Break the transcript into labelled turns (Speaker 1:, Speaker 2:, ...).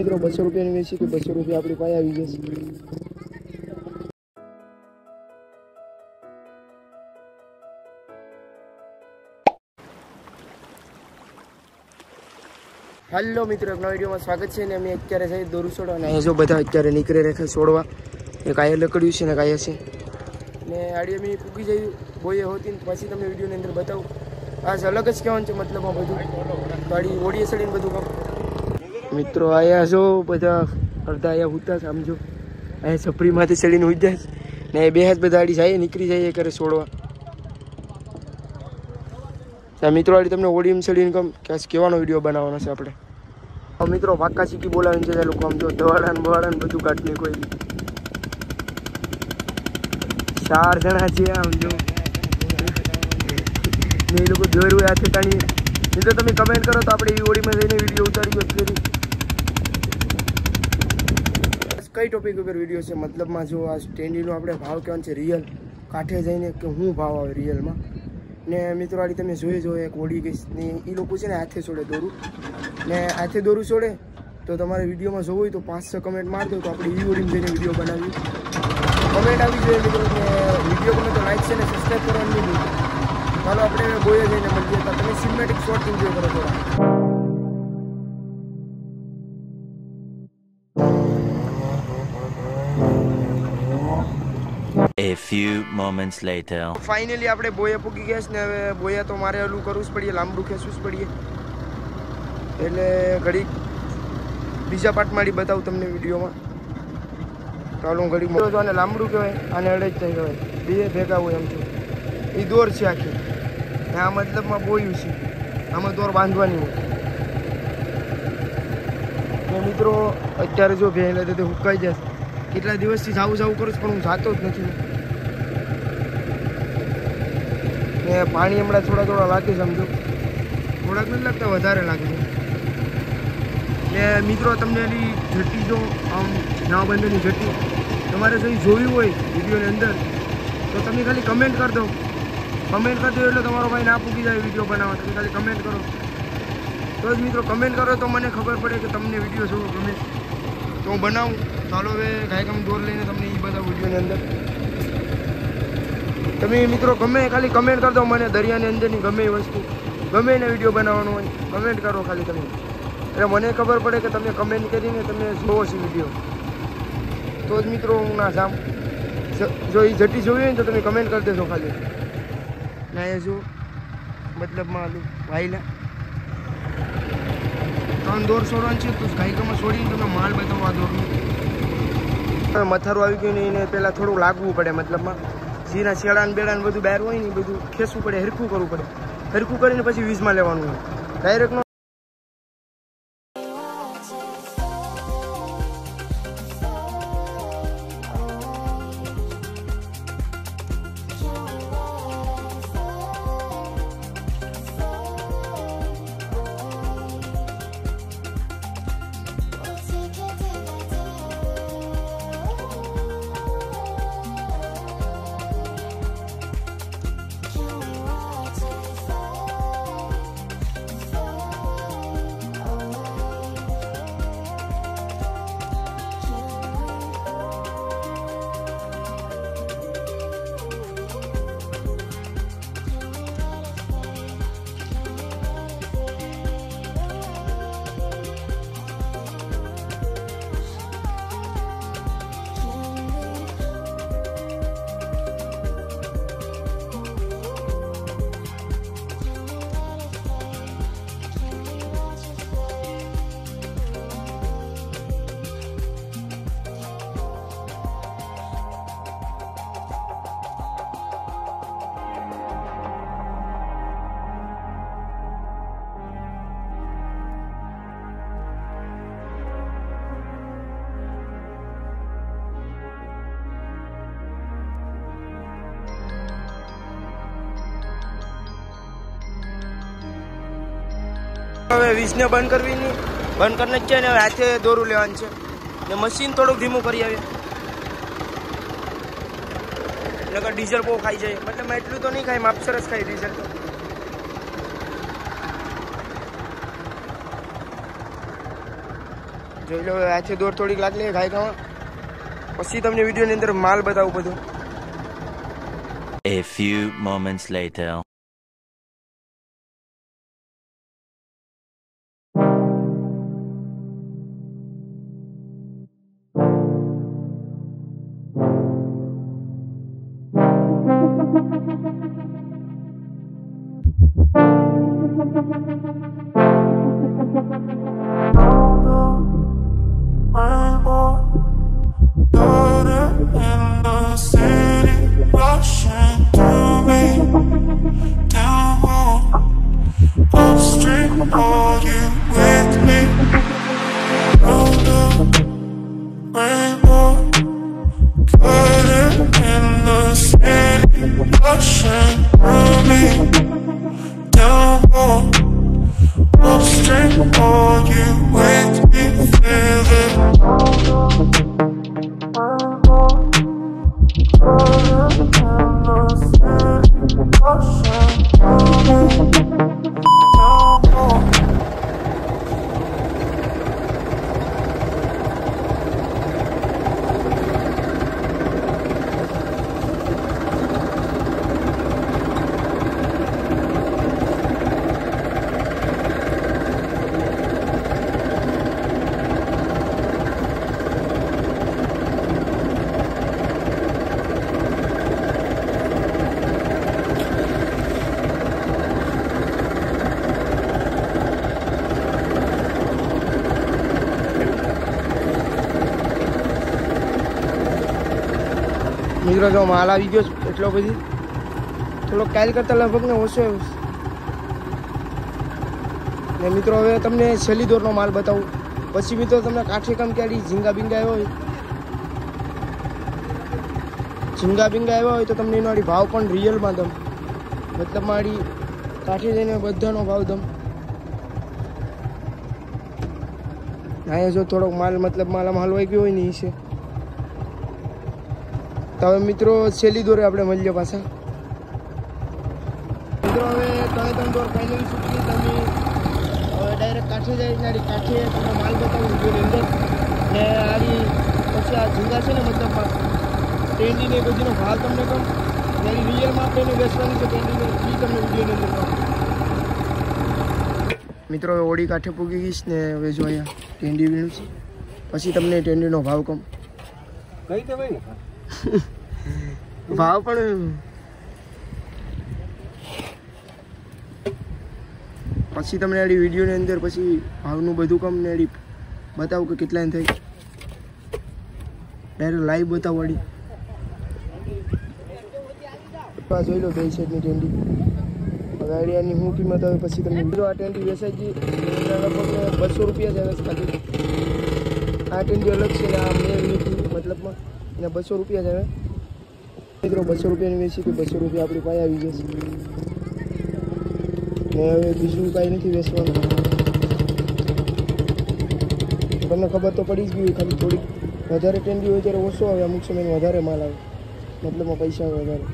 Speaker 1: મિત્રો 200 રૂપિયાની વેચી તો 200 રૂપિયા આપણી પાસે આવી જશે। हेलो मित्रों, एक नवा वीडियो में स्वागत है। अमे अत्यारे जઈએ દોરું છોડવા અને અહીં જો બધા અત્યારે નીકળે રેખે છોડવા। એક આયે લકડ્યું છે ને કાયે છે ને આડી અમે પૂગી જઈ બોયે હોતી ને પછી તમને વિડીયોની અંદર બતાવું। આ અલગ જ કહેવાનું છે મતલબમાં બધું ગાડી ઓડીએ ચડીને બધું કામ। મિત્રો આયા જો બધા અડધા આયા ઉતા સમજો આ છપરીમાંથી ચડીને ઉઈ જાય ને બે હાથ બધા આડી જાય નીકળી જાય કરે છોડવા। મિત્રો આડી તમને ઓડીએમ ચડીને કામ કેવાનો વિડીયો બનાવવાનો છે આપણે। મિત્રો પાક્કા ચીકી બોલાવીને છે લોકો આમ જો દવાડા ને બધું કાઢને કોઈ 4 જણા છે આમ જો ને એ લોકો જોયું હાથે તાણી નહીં તો તમે કમેન્ટ કરો તો આપણે એ ઓડીમાં જઈને વિડીયો ઉતારીએ અત્યારે। કઈ ટોપિક ઉપર વિડીયો છે મતલબમાં જો આ સ્ટેન્ડીનો આપણે ભાવ કહેવાનો છે રિયલ કાંઠે જઈને કે શું ભાવ આવે રિયલમાં ને મિત્રો આડી તમે જોઈ એક ઓડી ગઈ ને એ લોકો છે ને હાથે છોડે દોરું ને હાથે દોરું છોડે તો તમારે વિડીયોમાં જોવું હોય તો 5-6 કમેન્ટ માર દો તો આપણે એ ઓડીમાં જઈને વિડીયો બનાવીએ। કમેન્ટ આવી જોઈએ મિત્રો ને વિડીયો ગમે તો લાઈક છે ને સબસ્ક્રાઈબ કરવાનું નહીં ભૂલતા। ચાલો આપણે બોયે જઈને મળીએ તો તમે સિનેમેટિક શોટ એન્જોય કરો થોડા।
Speaker 2: A few moments later.
Speaker 1: Finally આપણે બોયા પૂગી ગયા છે ને હવે બોયા તો મારે હલું કરવું જ પડીએ, લાંબડું ખેંચવું જ પડીએ એટલે ઘડી બીજા પાર્ટમાં બતાવું તમને વિડીયોમાં। ચાલો હું ઘડી જો આને લાંબડું કહેવાય આને અડજ થાય કહેવાય બે ભેગા હોય એમ છે એ દોર છે આખી ને આ મતલબમાં બોયું છે આમાં દોર બાંધવાની હોય ને મિત્રો અત્યારે જો ભેંલા તો હુકાઈ જશે કેટલા દિવસથી જાવું કરું છું પણ હું જાતો જ નથી ને પાણી હમણાં થોડા લાગે સમજો થોડાક નથી લાગતા વધારે લાગે છે ને મિત્રો તમને એની જટી જો આમ નાવ બંધની જટી તમારે જો જોવી હોય વિડીયોની અંદર તો તમે ખાલી કમેન્ટ કરી દો એટલે તમારો ભાઈ ના પૂગી જાય વિડીયો બનાવવા। તમે ખાલી કમેન્ટ કરો તો જ મિત્રો કમેન્ટ કરો તો મને ખબર પડે કે તમને વિડીયો જોવો ગમે તો હું બનાવું। ચાલો હવે ગાયકામ દોર લઈને તમને એ બધા વિડીયોની અંદર તમે મિત્રો ગમે ખાલી કમેન્ટ કરી દો મને દરિયાની અંદરની ગમે એ વસ્તુ ગમે એને વિડીયો બનાવવાનો હોય કમેન્ટ કરો ખાલી તમે એટલે મને ખબર પડે કે તમે કમેન્ટ કરીને તમે જોવો છો વિડીયો તો જ મિત્રો હું ના જામ। જો એ જટી જોવી હોય ને તો તમે કમેન્ટ કરી દેજો ખાલી ના એ જો મતલબમાં ભાઈલા 3 દોર છોડવાનું છે તો ગાયકામાં છોડીને તમે માલ બતાવો આ દોરનું મથારું આવી ગયું ને એને પહેલાં થોડું લાગવું પડે મતલબમાં જીના શેડાને બેડાને બધું બહાર હોય ને બધું ખેંચવું પડે હરખું કરવું પડે હરખું કરીને પછી વીજમાં લેવાનું હોય ડાયરેક્ટ હવે વીજને બંધ કરવી નહીં બંધ કરીને જ છે ને હવે હાથે દોરું લેવાનું છે ને મશીન થોડુંક ધીમું કરી આવે એટલે ડીઝલ બહુ ખાઈ જાય મતલબ એટલું તો નહીં ખાય માપસર જ ખાય ડીઝલ તો જોઈ લો આથી દોર થોડીક લાગલી ખાઈ ખાવા, પછી તમને વિડીયોની અંદર માલ બતાવું બધું.
Speaker 2: A few moments later.
Speaker 1: મિત્રો જો માલ આવી ગયો એટલો બધી, થોડોક કાલ કરતાં લગભગ ને ઓછો ને મિત્રો. હવે તમને છેલ્લી દોરનો માલ બતાવું, પછી મિત્રો તમને કાઠી કામ ક્યાંથી ઝીંગા બિંગા આવ્યો હોય, તો તમને એનો ભાવ પણ રિયલમાં દમ, મતલબ મારી કાઠી જઈને બધાનો ભાવ દમ. અહીંયા જો થોડોક માલ મતલબ માલ હોય ગયો હોય ને એ છે. તો હવે મિત્રો છેલ્લી દોરે આપણે મળીએ પાછા. મિત્રો હવે 3 દોર ફાઇનલી છૂટી, તમે હવે ડાયરેક્ટ કાઠે જાય, કાઠે તમને માલ બતાવું વિડીયોની અંદર. ને આની પછી આ ઝીંગા છે ને મતલબ ટેન્ડીને બધીનો ભાવ તમને કહું, એની રિયલમાં આપણે એને વેચવાની છે ટેન્ડીને, એ તમને વિડીયોની અંદર કહું. મિત્રો હવે ઓડી કાઠે પૂગી ગઈશ ને હવે જો અહીંયા ટેન્ડી વીણું છે, પછી તમને ટેન્ડીનો ભાવ કહું.
Speaker 3: કઈ દેવાય ને
Speaker 1: ભાવ પણ પછી તમને આડી વિડીયોની અંદર પછી ભાવનું બધું કામ ને આડી બતાવું કે કેટલા થાય, ડાયરેક્ટ લાઈવ બતાવું આડી. જોઈ લો બે સાઈડની ટેન્ડી. હવે આઈડિયાની શું કિંમત આવે પછી તમને બીજો. આ ટેન્ડી વેચાઈ ગઈ લગભગ 200 રૂપિયા જ આવે છે ખાલી. આ ટેન્ડી અલગ છે ને આ મેં મતલબમાં એને 200 રૂપિયા જ આવે મિત્રો. 200 રૂપિયાની વેચી તો 200 રૂપિયા આપણી પાસે આવી જશે ને. હવે બીજું કાંઈ નથી વેચવાનું, તમને ખબર તો પડી જ ગઈ. ખાલી થોડીક વધારે ટેન્ડી હોય ત્યારે ઓછો આવે, અમુક સમયમાં વધારે માલ આવે, મતલબમાં પૈસા આવે વધારે.